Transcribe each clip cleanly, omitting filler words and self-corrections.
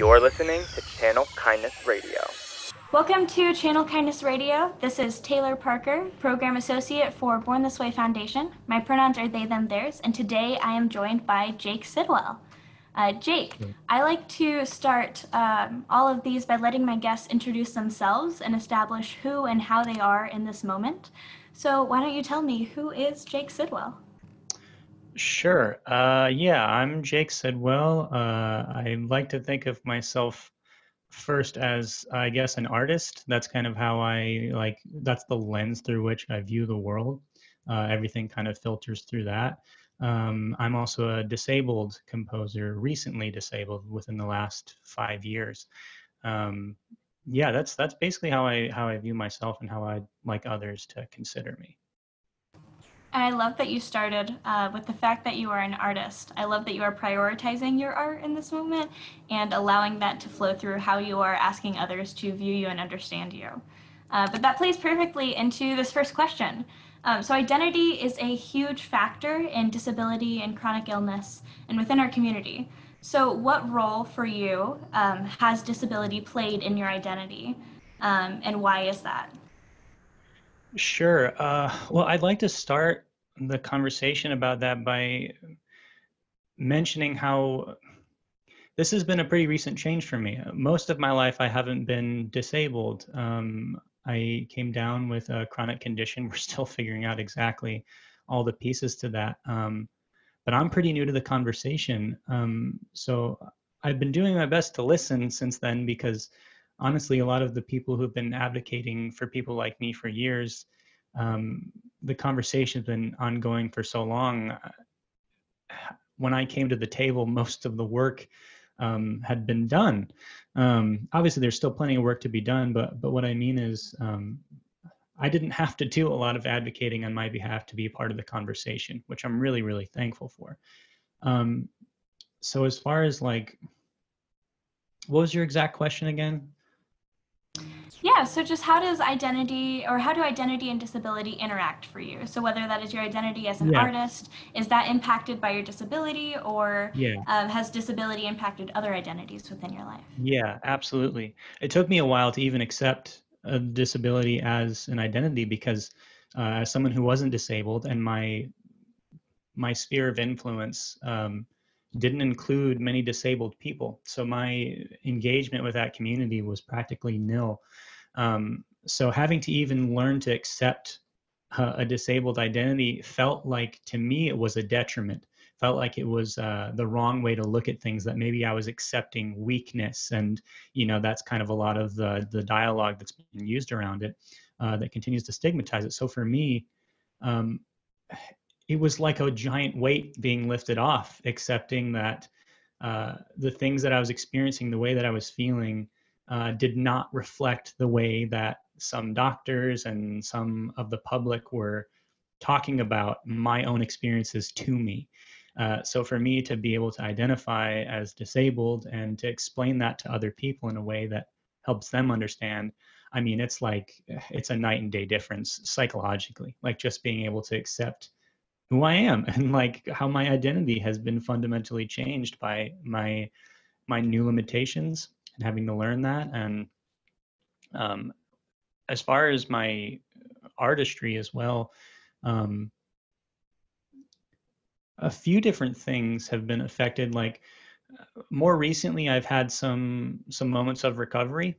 You're listening to Channel Kindness Radio. Welcome to Channel Kindness Radio. This is Taylor Parker, Program Associate for Born This Way Foundation. My pronouns are they, them, theirs, and today I am joined by Jake Sidwell. Jake, I like to start all of these by letting my guests introduce themselves and establish who and how they are in this moment. So why don't you tell me, who is Jake Sidwell? Sure. I'm Jake Sidwell. I like to think of myself first as, I guess, an artist. That's kind of how that's the lens through which I view the world. Everything kind of filters through that. I'm also a disabled composer, recently disabled within the last 5 years. That's basically how I view myself and how I'd like others to consider me. I love that you started with the fact that you are an artist. I love that you are prioritizing your art in this moment and allowing that to flow through how you are asking others to view you and understand you. But that plays perfectly into this first question. So identity is a huge factor in disability and chronic illness and within our community. So what role for you has disability played in your identity, and why is that? Sure. Well, I'd like to start the conversation about that by mentioning how this has been a pretty recent change for me. Most of my life, I haven't been disabled. I came down with a chronic condition. We're still figuring out exactly all the pieces to that. But I'm pretty new to the conversation. So I've been doing my best to listen since then, because honestly, a lot of the people who've been advocating for people like me for years, the conversation's been ongoing for so long. When I came to the table, most of the work had been done. Obviously, there's still plenty of work to be done, but what I mean is I didn't have to do a lot of advocating on my behalf to be a part of the conversation, which I'm really, really thankful for. So as far as what was your exact question again? Yeah, so just how do identity and disability interact for you? So whether that is your identity as an artist, is that impacted by your disability, or has disability impacted other identities within your life? Yeah, absolutely. It took me a while to even accept a disability as an identity, because as someone who wasn't disabled, and my sphere of influence didn't include many disabled people. So my engagement with that community was practically nil. So having to even learn to accept a disabled identity felt like, to me, it was a detriment. Felt like it was the wrong way to look at things, that maybe I was accepting weakness. And, that's kind of a lot of the dialogue that's been used around it that continues to stigmatize it. So for me, it was like a giant weight being lifted off, accepting that the things that I was experiencing, the way that I was feeling, did not reflect the way that some doctors and some of the public were talking about my own experiences to me. So for me to be able to identify as disabled and to explain that to other people in a way that helps them understand, I mean, it's a night and day difference psychologically, like just being able to accept who I am and how my identity has been fundamentally changed by my new limitations and having to learn that. And as far as my artistry as well, a few different things have been affected. More recently, I've had some moments of recovery,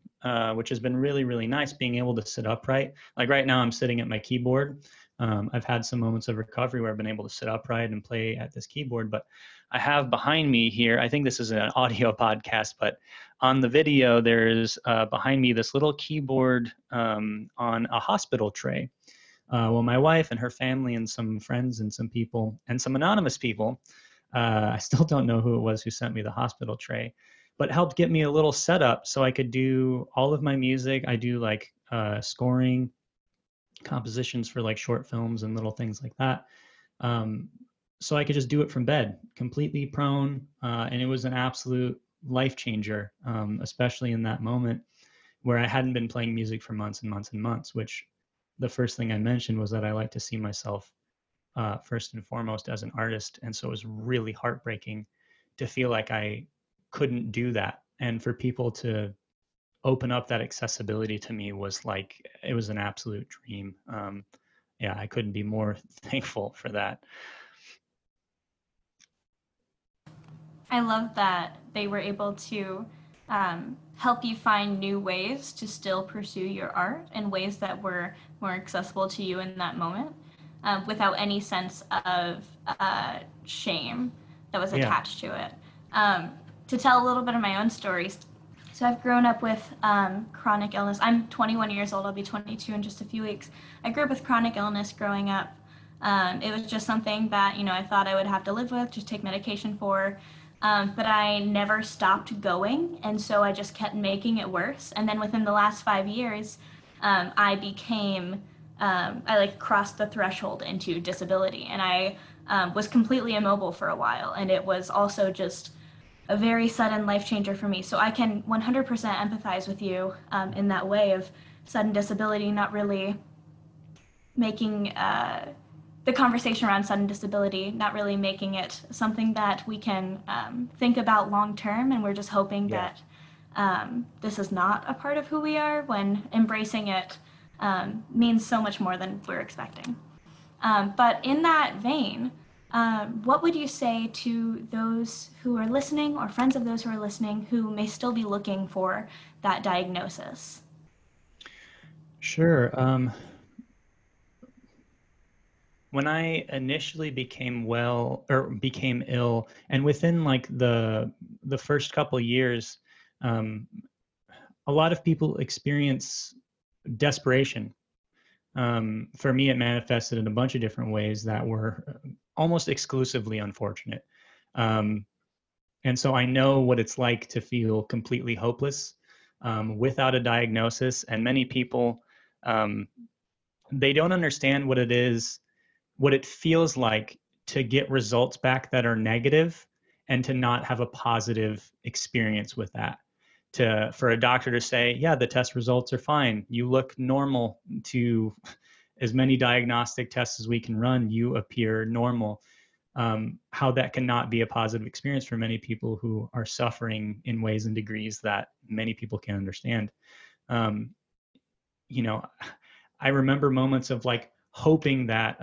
which has been really, really nice, being able to sit upright. Like right now, I'm sitting at my keyboard. I've had some moments of recovery where I've been able to sit upright and play at this keyboard. But I have behind me here, I think this is an audio podcast, but on the video, there's behind me this little keyboard on a hospital tray. Well, my wife and her family and some friends and some people and some anonymous people, I still don't know who it was who sent me the hospital tray, but helped get me a little setup so I could do all of my music. I do scoring, compositions for short films and little things like that. So I could just do it from bed, completely prone. And it was an absolute life changer, especially in that moment where I hadn't been playing music for months and months and months, which the first thing I mentioned was that I like to see myself first and foremost as an artist. And so it was really heartbreaking to feel like I couldn't do that And for people to open up that accessibility to me was like, it was an absolute dream. Yeah, I couldn't be more thankful for that. I love that they were able to help you find new ways to still pursue your art in ways that were more accessible to you in that moment, without any sense of shame that was Yeah. attached to it. Um, to tell a little bit of my own stories, so I've grown up with chronic illness. I'm 21 years old. I'll be 22 in just a few weeks. I grew up with chronic illness growing up. It was just something that, you know, I thought I would have to live with, just take medication for. But I never stopped going, and so I just kept making it worse. And then within the last 5 years, I became, I like crossed the threshold into disability, and I was completely immobile for a while. And it was also just a very sudden life changer for me. So I can 100% empathize with you in that way of sudden disability not really making the conversation around sudden disability, not really making it something that we can think about long term. And we're just hoping Yeah. that this is not a part of who we are, when embracing it means so much more than we're expecting. But in that vein, what would you say to those who are listening, or friends of those who are listening, who may still be looking for that diagnosis? Sure. When I initially became well or became ill, and within like the first couple years, um, a lot of people experience desperation. For me, it manifested in a bunch of different ways that were almost exclusively unfortunate. Um, and so I know what it's like to feel completely hopeless without a diagnosis. And many people, um, they don't understand what it is, what it feels like to get results back that are negative and to not have a positive experience with that. To for a doctor to say, yeah, the test results are fine, you look normal, to as many diagnostic tests as we can run, you appear normal. How that cannot be a positive experience for many people who are suffering in ways and degrees that many people can understand. Um, you know, I remember moments of like hoping that,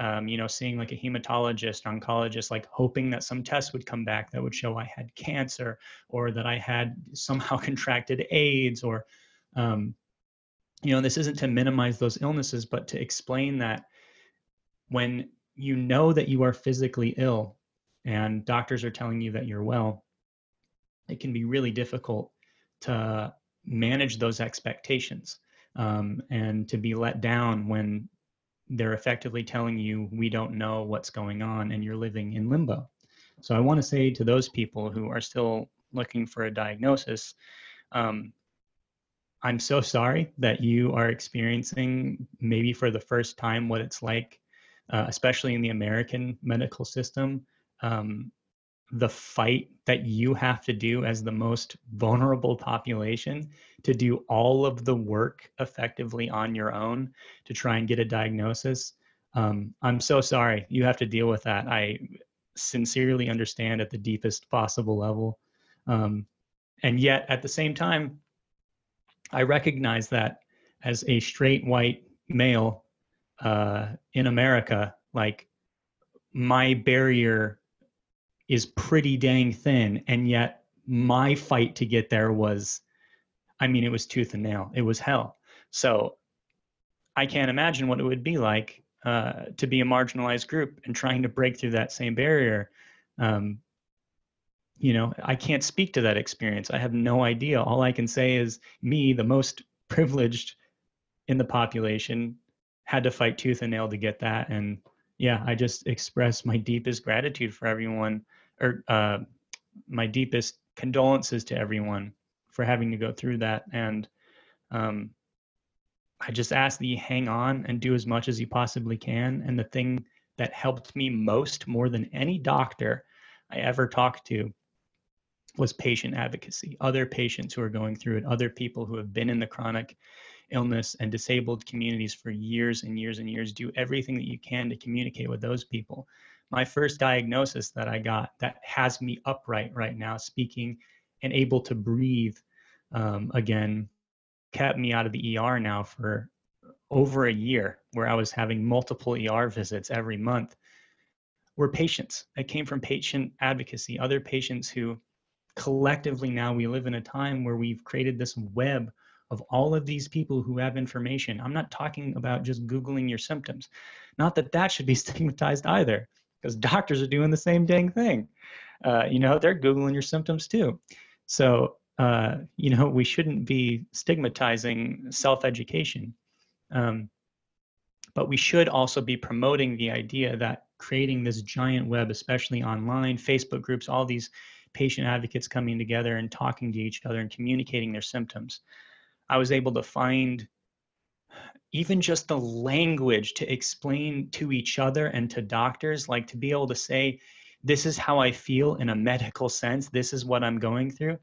seeing like a hematologist, oncologist, like hoping that some test would come back that would show I had cancer, or that I had somehow contracted AIDS, or, this isn't to minimize those illnesses, but to explain that when you know that you are physically ill and doctors are telling you that you're well, it can be really difficult to manage those expectations, and to be let down when they're effectively telling you, we don't know what's going on, and you're living in limbo. So I want to say to those people who are still looking for a diagnosis, um, I'm so sorry that you are experiencing, maybe for the first time, what it's like, especially in the American medical system, um, the fight that you have to do as the most vulnerable population to do all of the work effectively on your own to try and get a diagnosis. I'm so sorry you have to deal with that. I sincerely understand at the deepest possible level. And yet at the same time, I recognize that as a straight white male in America, like my barrier is pretty dang thin. And yet my fight to get there was, I mean, it was tooth and nail. It was hell. So I can't imagine what it would be like to be a marginalized group and trying to break through that same barrier. Um, I can't speak to that experience. I have no idea. All I can say is me, the most privileged in the population, had to fight tooth and nail to get that. And yeah, I just express my deepest gratitude for everyone, or my deepest condolences to everyone for having to go through that. And um, I just ask that you hang on and do as much as you possibly can. And the thing that helped me most, more than any doctor I ever talked to, was patient advocacy. Other patients who are going through it, other people who have been in the chronic illness and disabled communities for years and years and years. Do everything that you can to communicate with those people. My first diagnosis that I got, that has me upright right now, speaking and able to breathe again kept me out of the ER now for over a year, where I was having multiple ER visits every month, were patients. It came from patient advocacy, other patients who collectively now we live in a time where we've created this web of all of these people who have information. I'm not talking about just Googling your symptoms. Not that that should be stigmatized either, because doctors are doing the same dang thing. They're Googling your symptoms too. So, we shouldn't be stigmatizing self-education. But we should also be promoting the idea that creating this giant web, especially online, Facebook groups, all these patient advocates coming together and talking to each other and communicating their symptoms. I was able to find even just the language to explain to each other and to doctors, like to be able to say, this is how I feel in a medical sense, this is what I'm going through.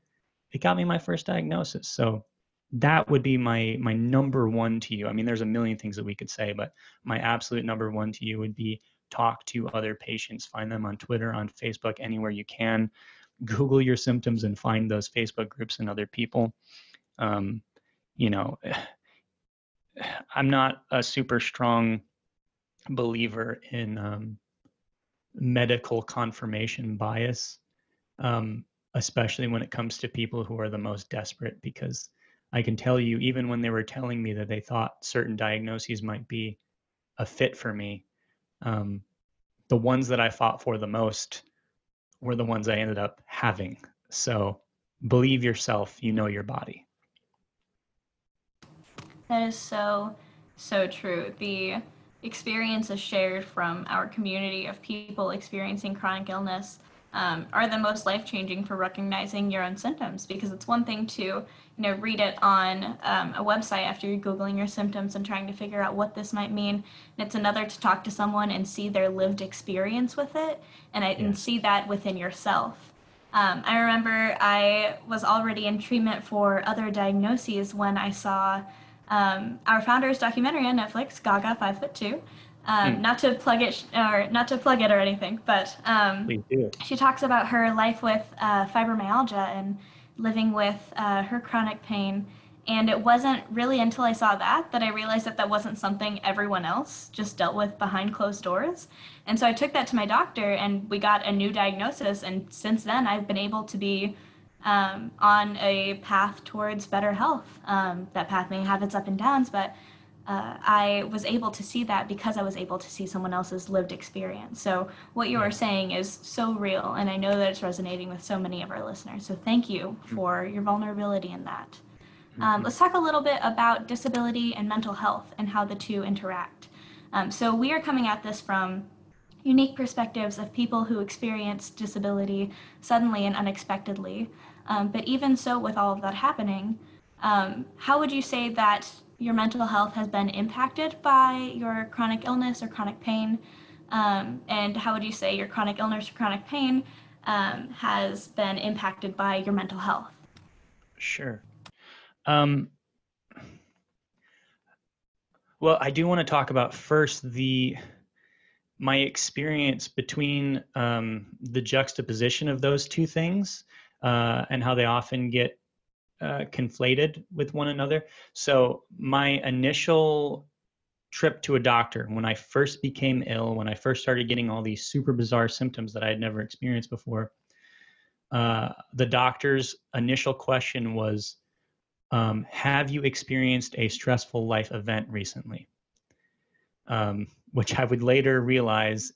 It got me my first diagnosis. So that would be my number one to you. I mean, there's a million things that we could say, but my absolute number one to you would be talk to other patients, find them on Twitter, on Facebook, anywhere you can. Google your symptoms and find those Facebook groups and other people. I'm not a super strong believer in medical confirmation bias, especially when it comes to people who are the most desperate, because I can tell you, even when they were telling me that they thought certain diagnoses might be a fit for me, the ones that I fought for the most were the ones I ended up having. So believe yourself, you know your body. That is so, so true. The experiences shared from our community of people experiencing chronic illness are the most life-changing for recognizing your own symptoms, because it's one thing to read it on a website after you're Googling your symptoms and trying to figure out what this might mean, and it's another to talk to someone and see their lived experience with it and see that within yourself. I remember I was already in treatment for other diagnoses when I saw our founder's documentary on Netflix, Gaga 5'2". Not to plug it or anything, but she talks about her life with fibromyalgia and living with her chronic pain. And it wasn't really until I saw that I realized that wasn't something everyone else just dealt with behind closed doors. And so I took that to my doctor, and we got a new diagnosis. And since then, I've been able to be on a path towards better health. That path may have its up and downs, but I was able to see that because I was able to see someone else's lived experience. So what you are saying is so real, and I know that it's resonating with so many of our listeners. So thank you for your vulnerability in that. Let's talk a little bit about disability and mental health and how the two interact. So we are coming at this from unique perspectives of people who experience disability suddenly and unexpectedly. But even so, with all of that happening, how would you say that your mental health has been impacted by your chronic illness or chronic pain? And how would you say your chronic illness or chronic pain has been impacted by your mental health? Sure. Well, I do want to talk about first my experience between the juxtaposition of those two things and how they often get conflated with one another. So my initial trip to a doctor, when I first became ill, when I first started getting all these super bizarre symptoms that I had never experienced before, the doctor's initial question was, have you experienced a stressful life event recently? Which I would later realize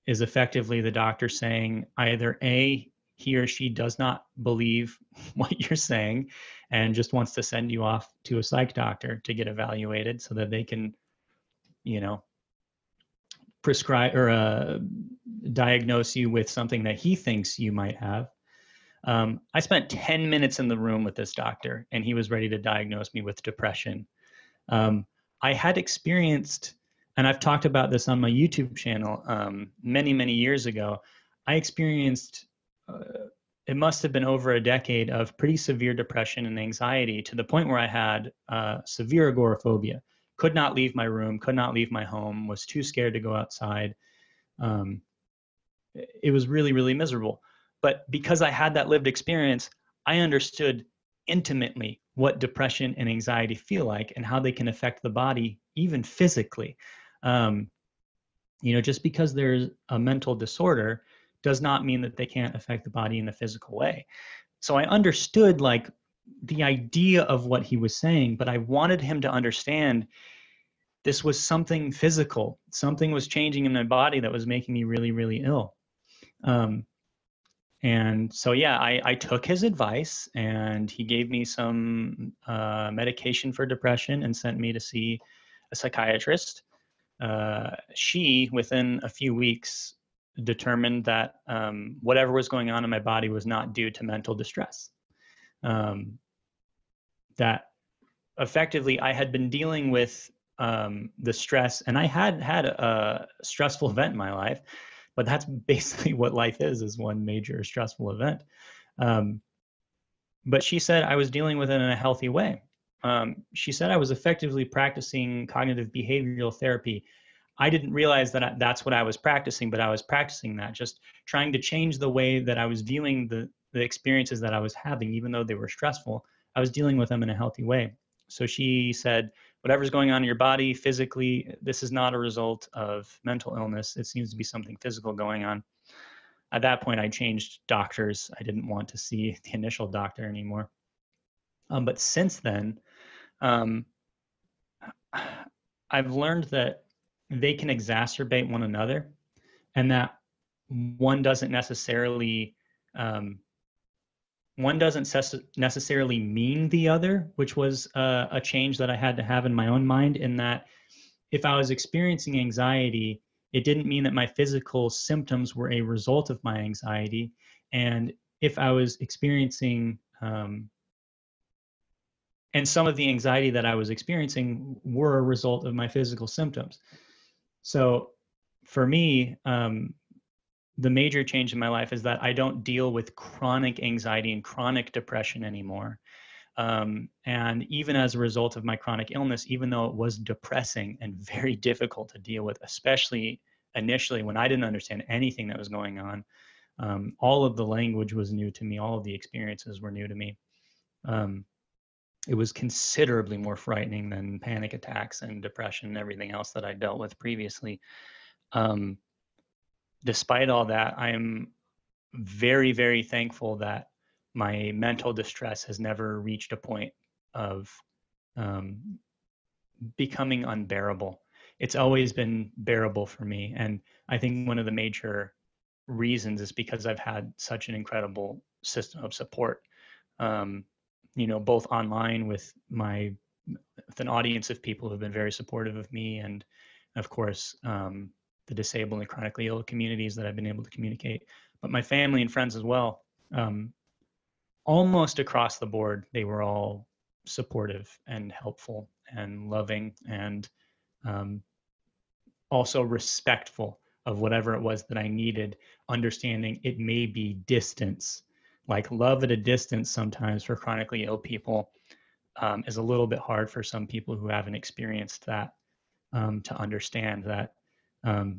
is effectively the doctor saying either A, he or she does not believe what you're saying and just wants to send you off to a psych doctor to get evaluated so that they can, prescribe or diagnose you with something that he thinks you might have. I spent 10 minutes in the room with this doctor, and he was ready to diagnose me with depression. I had experienced, and I've talked about this on my YouTube channel many, many years ago, I experienced, it must have been over a decade of pretty severe depression and anxiety, to the point where I had severe agoraphobia. Could not leave my room, could not leave my home, was too scared to go outside. It was really, really miserable. But because I had that lived experience, I understood intimately what depression and anxiety feel like and how they can affect the body, even physically. Just because there's a mental disorder does not mean that they can't affect the body in a physical way. So I understood like the idea of what he was saying, but I wanted him to understand this was something physical. Something was changing in my body that was making me really, really ill. And so, yeah, I took his advice, and he gave me some medication for depression and sent me to see a psychiatrist. She, within a few weeks, determined that whatever was going on in my body was not due to mental distress. That effectively I had been dealing with the stress, and I had had a stressful event in my life, but that's basically what life is one major stressful event. But she said I was dealing with it in a healthy way. She said I was effectively practicing cognitive behavioral therapy. I didn't realize that that's what I was practicing, but I was practicing that, just trying to change the way that I was viewing the experiences that I was having, even though they were stressful. I was dealing with them in a healthy way. So she said, whatever's going on in your body physically, this is not a result of mental illness. It seems to be something physical going on. At that point, I changed doctors. I didn't want to see the initial doctor anymore. But since then, um, I've learned that they can exacerbate one another, and that one doesn't necessarily mean the other, which was a change that I had to have in my own mind, in that if I was experiencing anxiety, it didn't mean that my physical symptoms were a result of my anxiety. And if I was experiencing, and some of the anxiety that I was experiencing were a result of my physical symptoms. So for me, the major change in my life is that I don't deal with chronic anxiety and chronic depression anymore. And even as a result of my chronic illness, even though it was depressing and very difficult to deal with, especially initially when I didn't understand anything that was going on, all of the language was new to me. All of the experiences were new to me. It was considerably more frightening than panic attacks and depression and everything else that I dealt with previously. Despite all that, I am very, very thankful that my mental distress has never reached a point of becoming unbearable. It's always been bearable for me. And I think one of the major reasons is because I've had such an incredible system of support, both online with an audience of people who've been very supportive of me, and of course, the disabled and chronically ill communities that I've been able to communicate, but my family and friends as well. Almost across the board, they were all supportive and helpful and loving, and also respectful of whatever it was that I needed, understanding it may be distance. Like love at a distance sometimes for chronically ill people is a little bit hard for some people who haven't experienced that, to understand that.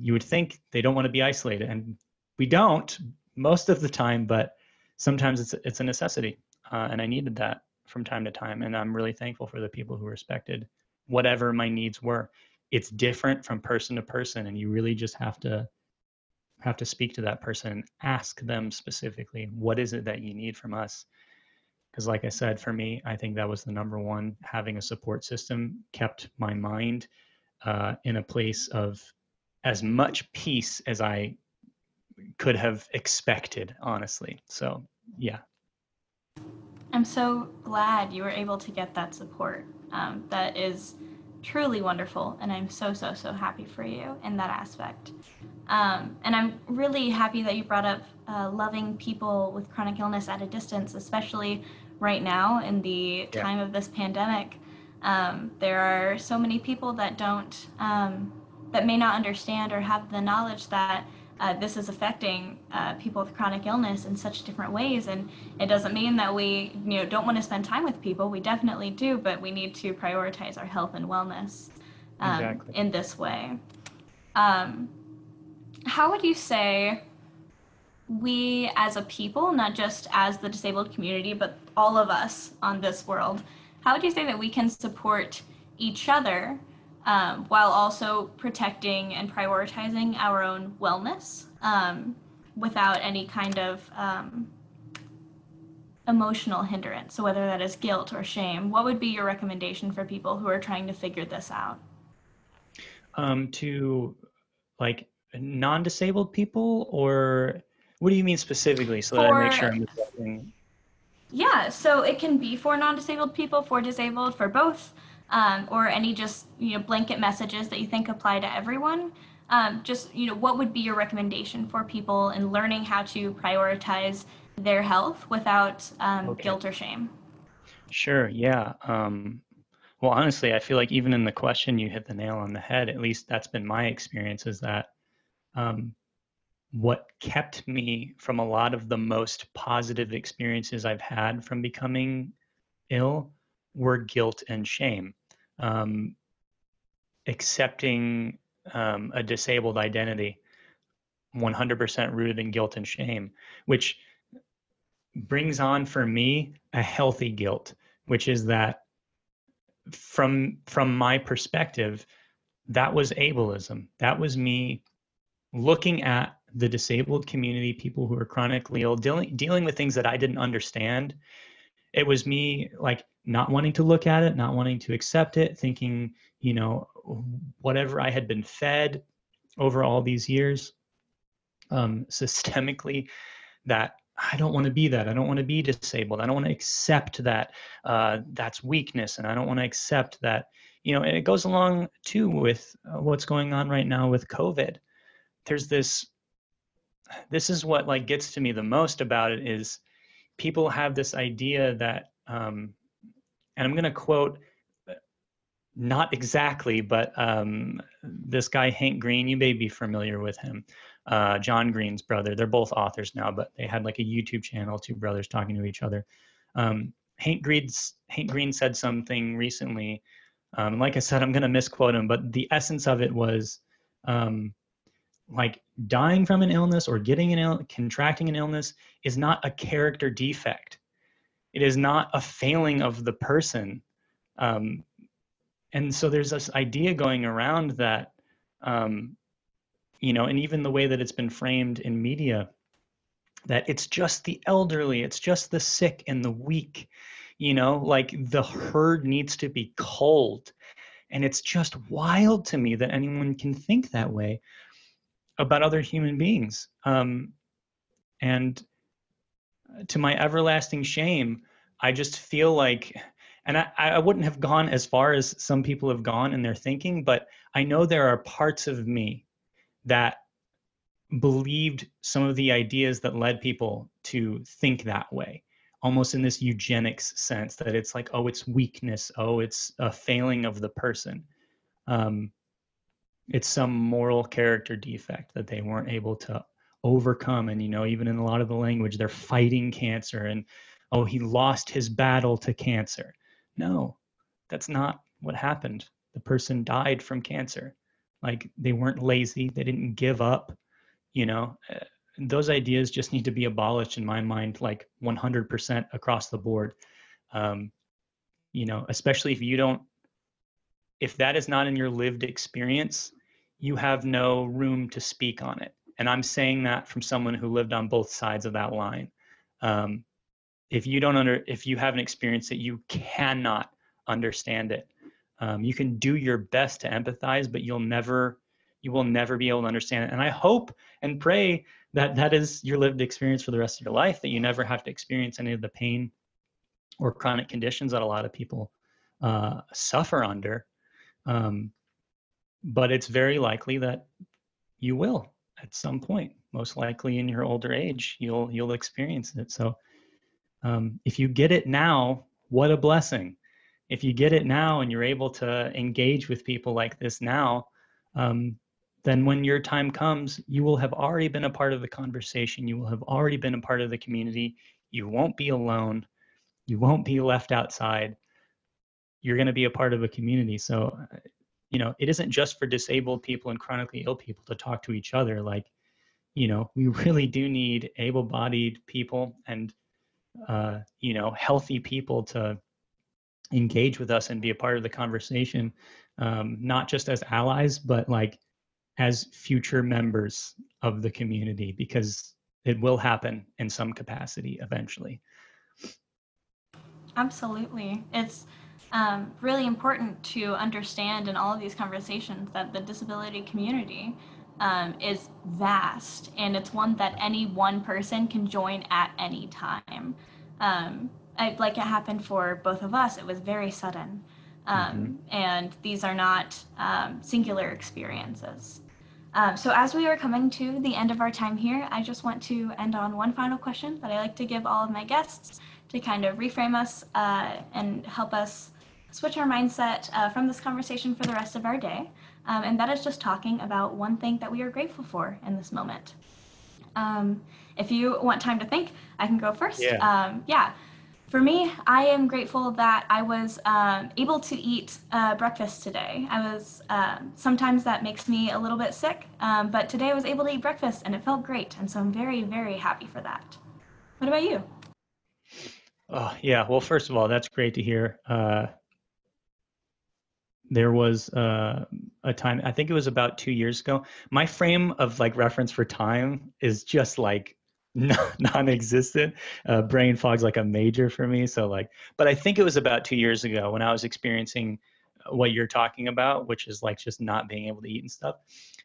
You would think they don't want to be isolated, and we don't most of the time, but sometimes it's a necessity, and I needed that from time to time. And I'm really thankful for the people who respected whatever my needs were. It's different from person to person, and you really just have to speak to that person and ask them specifically, what is it that you need from us? Because like I said, for me, I think that was the number one. Having a support system kept my mind in a place of as much peace as I could have expected, honestly. So, yeah. I'm so glad you were able to get that support. That is truly wonderful, and I'm so, so, so happy for you in that aspect. And I'm really happy that you brought up loving people with chronic illness at a distance, especially right now in the time of this pandemic. There are so many people that don't, that may not understand or have the knowledge that this is affecting people with chronic illness in such different ways. And it doesn't mean that we don't want to spend time with people. We definitely do, but we need to prioritize our health and wellness in this way. How would you say we as a people, not just as the disabled community, but all of us on this world, how would you say that we can support each other while also protecting and prioritizing our own wellness without any kind of emotional hindrance? So, whether that is guilt or shame, what would be your recommendation for people who are trying to figure this out? To like non-disabled people, or what do you mean specifically, so that I make For sure I'm addressing? Yeah, so it can be for non-disabled people, for disabled, for both, or any just blanket messages that you think apply to everyone. Just what would be your recommendation for people in learning how to prioritize their health without Okay, guilt or shame? sure, yeah. Well, honestly, I feel like even in the question, you hit the nail on the head. At least that's been my experience, is that um, what kept me from a lot of the most positive experiences I've had from becoming ill were guilt and shame. Um, Accepting a disabled identity, 100% rooted in guilt and shame, which brings on for me a healthy guilt, which is that from my perspective, that was ableism. That was me looking at the disabled community, people who are chronically ill, dealing with things that I didn't understand. It was me like not wanting to look at it, not wanting to accept it, thinking, whatever I had been fed over all these years, systemically, that I don't want to be that. I don't want to be disabled. I don't want to accept that that's weakness, and I don't want to accept that. And it goes along too with what's going on right now with COVID. There's this. This is what like gets to me the most about it is people have this idea that, and I'm going to quote, not exactly, but this guy Hank Green, you may be familiar with him, John Green's brother. They're both authors now, but they had like a YouTube channel, two brothers talking to each other. Hank Green said something recently. Like I said, I'm going to misquote him, but the essence of it was um, like dying from an illness or contracting an illness is not a character defect. It is not a failing of the person. Um, and so there's this idea going around that, um, and even the way that it's been framed in media, that it's just the elderly, it's just the sick and the weak, like the herd needs to be culled. And it's just wild to me that anyone can think that way about other human beings. And to my everlasting shame, I just feel like, and I wouldn't have gone as far as some people have gone in their thinking, but I know there are parts of me that believed some of the ideas that led people to think that way, almost in this eugenics sense that it's like, oh, it's weakness, oh, it's a failing of the person. Um, it's some moral character defect that they weren't able to overcome. And even in a lot of the language, they're fighting cancer, and oh, he lost his battle to cancer. No, that's not what happened. The person died from cancer. Like, they weren't lazy, they didn't give up. you know uh, those ideas just need to be abolished in my mind, like 100% across the board. um, Especially if that is not in your lived experience, you have no room to speak on it. And I'm saying that from someone who lived on both sides of that line. Um, if you haven't experienced it, you cannot understand it. You can do your best to empathize, but you will never be able to understand it. And I hope and pray that that is your lived experience for the rest of your life, that you never have to experience any of the pain or chronic conditions that a lot of people suffer under. Um, but it's very likely that you will at some point. Most likely in your older age, you'll experience it. So if you get it now, what a blessing. If you get it now and you're able to engage with people like this now, um, then when your time comes, you will have already been a part of the conversation. You will have already been a part of the community. You won't be alone. You won't be left outside. You're going to be a part of a community. So, it isn't just for disabled people and chronically ill people to talk to each other. Like, we really do need able-bodied people and, healthy people to engage with us and be a part of the conversation, not just as allies, but like as future members of the community, because it will happen in some capacity eventually. Absolutely. It's really important to understand in all of these conversations that the disability community is vast, and it's one that any one person can join at any time. Like it happened for both of us, it was very sudden. And these are not singular experiences. So, as we are coming to the end of our time here, I just want to end on one final question that I like to give all of my guests to kind of reframe us and help us switch our mindset from this conversation for the rest of our day. And that is just talking about one thing that we are grateful for in this moment. If you want time to think, I can go first. Yeah. For me, I am grateful that I was able to eat breakfast today. Sometimes that makes me a little bit sick, but today I was able to eat breakfast and it felt great. And so I'm very, very happy for that. What about you? Oh, yeah. Well, first of all, that's great to hear. There was a time, I think it was about 2 years ago. My frame of like reference for time is just like non-existent. Brain fog's like a major for me. So like, but I think it was about 2 years ago when I was experiencing what you're talking about, which is like just not being able to eat and stuff.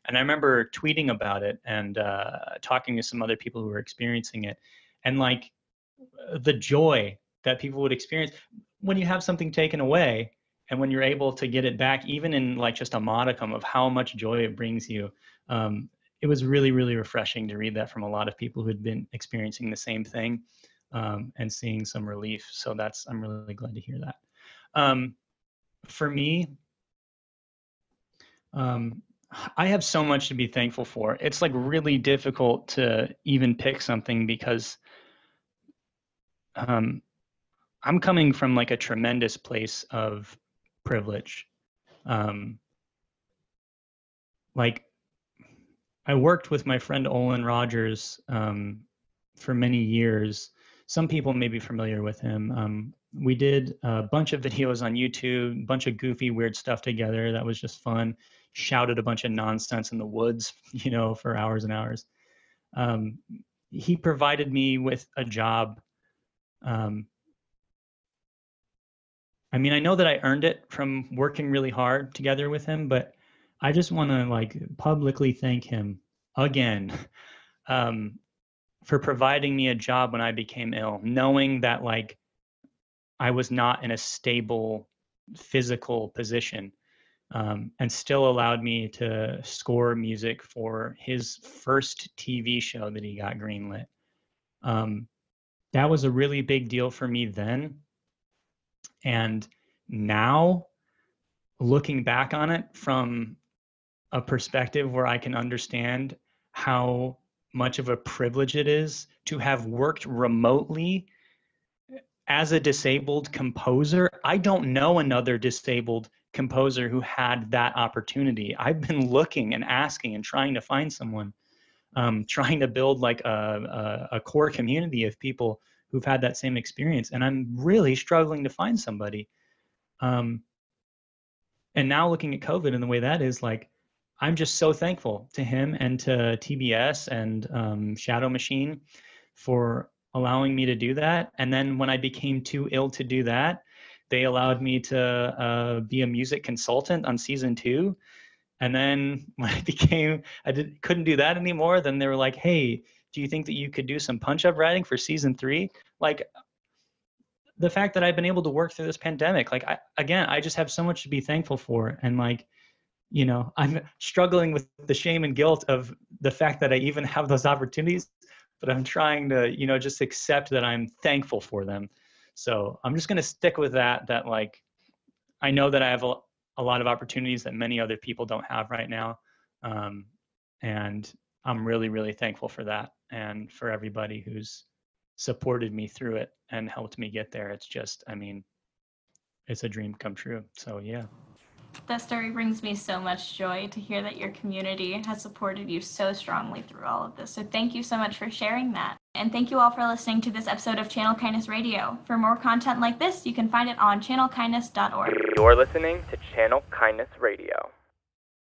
And I remember tweeting about it and talking to some other people who were experiencing it, and like the joy that people would experience when you have something taken away and when you're able to get it back, even in like just a modicum of how much joy it brings you. It was really, really refreshing to read that from a lot of people who had been experiencing the same thing, and seeing some relief. So I'm really glad to hear that. For me, I have so much to be thankful for. It's like really difficult to even pick something because I'm coming from like a tremendous place of privilege. Like I worked with my friend Olin Rogers for many years. Some people may be familiar with him. We did a bunch of videos on YouTube, a bunch of goofy, weird stuff together. That was just fun. Shouted a bunch of nonsense in the woods, for hours and hours. He provided me with a job. I mean, I know that I earned it from working really hard together with him, but I just want to like publicly thank him again, for providing me a job when I became ill, knowing that like I was not in a stable physical position, and still allowed me to score music for his first TV show that he got greenlit. That was a really big deal for me then. And now, looking back on it from a perspective where I can understand how much of a privilege it is to have worked remotely as a disabled composer. I don't know another disabled composer who had that opportunity. I've been looking and asking and trying to find someone, trying to build like a core community of people who've had that same experience. And I'm really struggling to find somebody. And now looking at COVID and the way that is, like, I'm just so thankful to him and to TBS and Shadow Machine for allowing me to do that. And then when I became too ill to do that, they allowed me to be a music consultant on season 2. And then when couldn't do that anymore, then they were like, hey, do you think that you could do some punch-up writing for season 3? Like, the fact that I've been able to work through this pandemic, like, I just have so much to be thankful for. And like, I'm struggling with the shame and guilt of the fact that I even have those opportunities, but I'm trying to, just accept that I'm thankful for them. So I'm just going to stick with that like, I know that I have a lot of opportunities that many other people don't have right now. And I'm really, really thankful for that, and for everybody who's supported me through it and helped me get there. It's just, I mean, it's a dream come true. So yeah. That story brings me so much joy to hear that your community has supported you so strongly through all of this. So thank you so much for sharing that. And thank you all for listening to this episode of Channel Kindness Radio. For more content like this, you can find it on channelkindness.org. You're listening to Channel Kindness Radio.